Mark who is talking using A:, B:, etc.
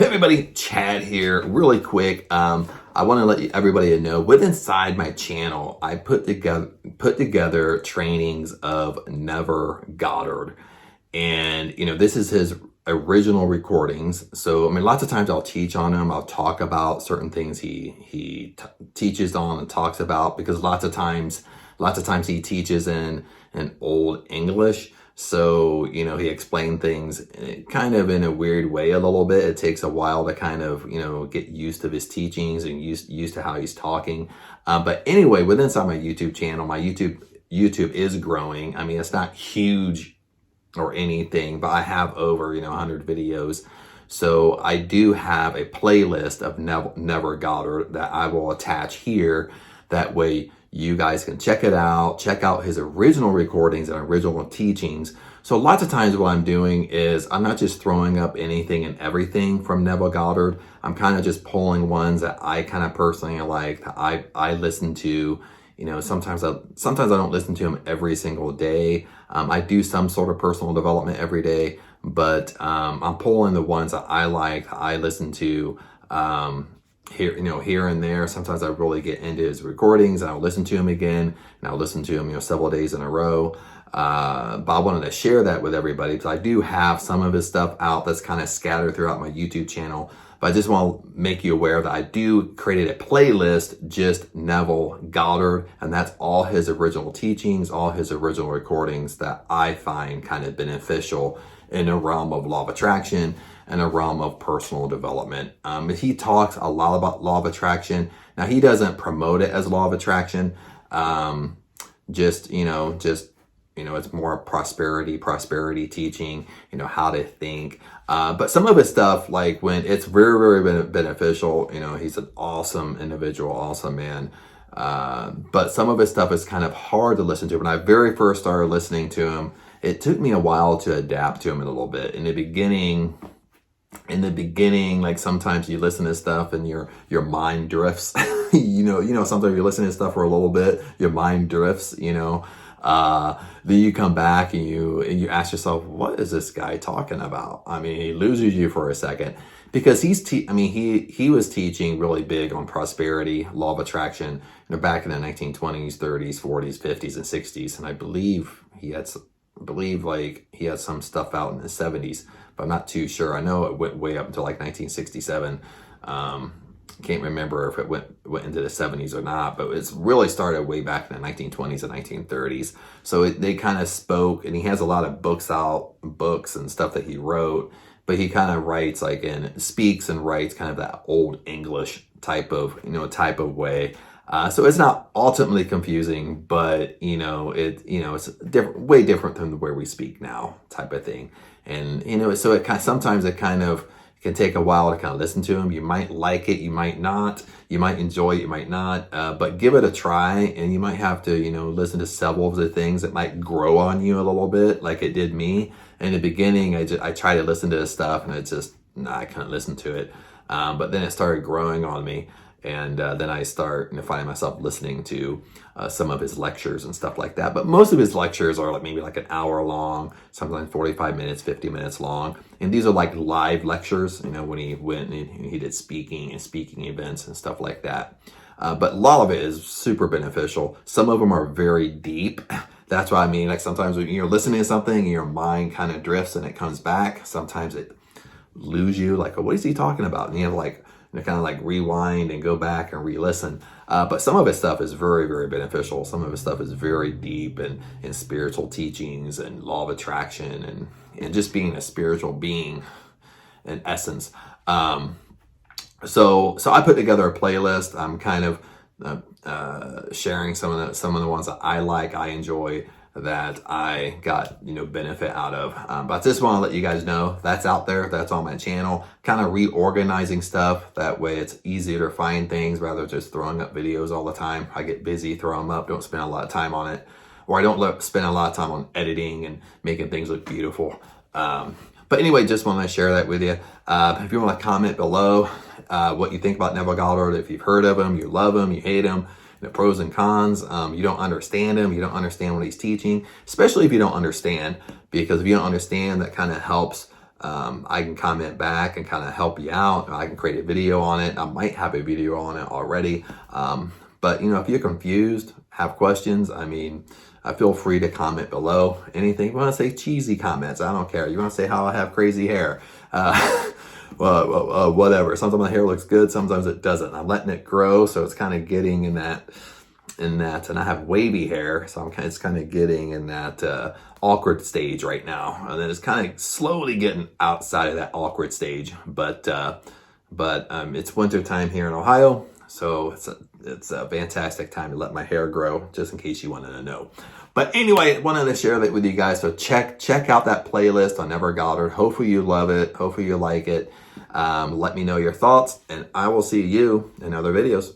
A: Hey everybody, Chad here. Really quick, I want to let everybody know with inside my channel, I put together trainings of Neville Goddard, and this is his original recordings. So lots of times I'll teach on him. I'll talk about certain things he teaches on and talks about, because lots of times he teaches in old English. So, he explained things kind of in a weird way a little bit. It takes a while to kind of, get used to his teachings and used to how he's talking. But anyway, with inside my YouTube channel, my YouTube is growing. It's not huge or anything, but I have over, 100 videos. So I do have a playlist of Neville Goddard that I will attach here. That way you guys can check it out, check out his original recordings and original teachings. So lots of times what I'm doing is I'm not just throwing up anything and everything from Neville Goddard. I'm kind of just pulling ones that I kind of personally like, that I listen to. Sometimes I don't listen to him every single day. I do some sort of personal development every day, but I'm pulling the ones that I like, that I listen to. Here and there. Sometimes I really get into his recordings and I'll listen to him again, and I'll listen to him, several days in a row. But I wanted to share that with everybody because I do have some of his stuff out that's kind of scattered throughout my YouTube channel. But I just want to make you aware that I do created a playlist, just Neville Goddard, and that's all his original teachings, all his original recordings that I find kind of beneficial in the realm of law of attraction and a realm of personal development. He talks a lot about law of attraction. Now, he doesn't promote it as law of attraction. It's more prosperity teaching, how to think. But some of his stuff, like when it's very, very beneficial, he's an awesome individual, awesome man. But some of his stuff is kind of hard to listen to. When I very first started listening to him, it took me a while to adapt to him a little bit. In the beginning, like sometimes you listen to stuff and your mind drifts. Sometimes you listen to stuff for a little bit, your mind drifts. Then you come back and you ask yourself, what is this guy talking about? He loses you for a second, because he was teaching really big on prosperity, law of attraction, back in the 1920s, 30s, 40s, 50s, and 60s, and I believe he had some stuff out in the 70s, but I'm not too sure. I know it went way up until like 1967. Can't remember if it went into the 70s or not, but it's really started way back in the 1920s and 1930s. So they kind of spoke, and he has a lot of books and stuff that he wrote, but he kind of writes speaks and writes kind of that old English type of way. So it's not ultimately confusing, but it's different, way different than the way we speak now, type of thing. And so sometimes it kind of can take a while to kind of listen to him. You might like it, you might not. You might enjoy it, you might not. But give it a try, and you might have to listen to several of the things that might grow on you a little bit, like it did me. In the beginning, I tried to listen to this stuff, and I couldn't listen to it. But then it started growing on me. And then I start finding myself listening to some of his lectures and stuff like that. But most of his lectures are maybe like an hour long, sometimes 45 minutes, 50 minutes long. And these are like live lectures, when he went and he did speaking events and stuff like that. But a lot of it is super beneficial. Some of them are very deep. That's what I mean. Like sometimes when you're listening to something and your mind kind of drifts and it comes back, sometimes it loses you. Like, what is he talking about? And kind of like rewind and go back and re-listen. But some of his stuff is very, very beneficial. Some of his stuff is very deep in spiritual teachings and law of attraction and just being a spiritual being in essence. So I put together a playlist. I'm kind of sharing some of the ones that I like, I enjoy, that I got benefit out of. But I just want to let you guys know that's out there, that's on my channel, kind of reorganizing stuff. That way it's easier to find things rather than just throwing up videos all the time. I get busy, throw them up, don't spend a lot of time on it, or I don't spend a lot of time on editing and making things look beautiful. But anyway, just want to share that with you. If you want to comment below what you think about Neville Goddard, if you've heard of him, you love him, you hate him, the pros and cons. You don't understand him. You don't understand what he's teaching, especially if you don't understand, because if you don't understand, that kind of helps I can comment back and kind of help you out. I can create a video on it. I might have a video on it already. But if you're confused, have questions, feel free to comment below. Anything you want to say, cheesy comments, I don't care. You want to say how I have crazy hair, whatever. Sometimes my hair looks good, sometimes it doesn't. I'm letting it grow, so it's kind of getting in that, and I have wavy hair, so it's kind of getting in that awkward stage right now, and then it's kind of slowly getting outside of that awkward stage. But it's winter time here in Ohio, so it's a fantastic time to let my hair grow, just in case you wanted to know. But anyway, I wanted to share that with you guys. So check out that playlist on Never Goddard. Hopefully you love it. Hopefully you like it. Let me know your thoughts, and I will see you in other videos.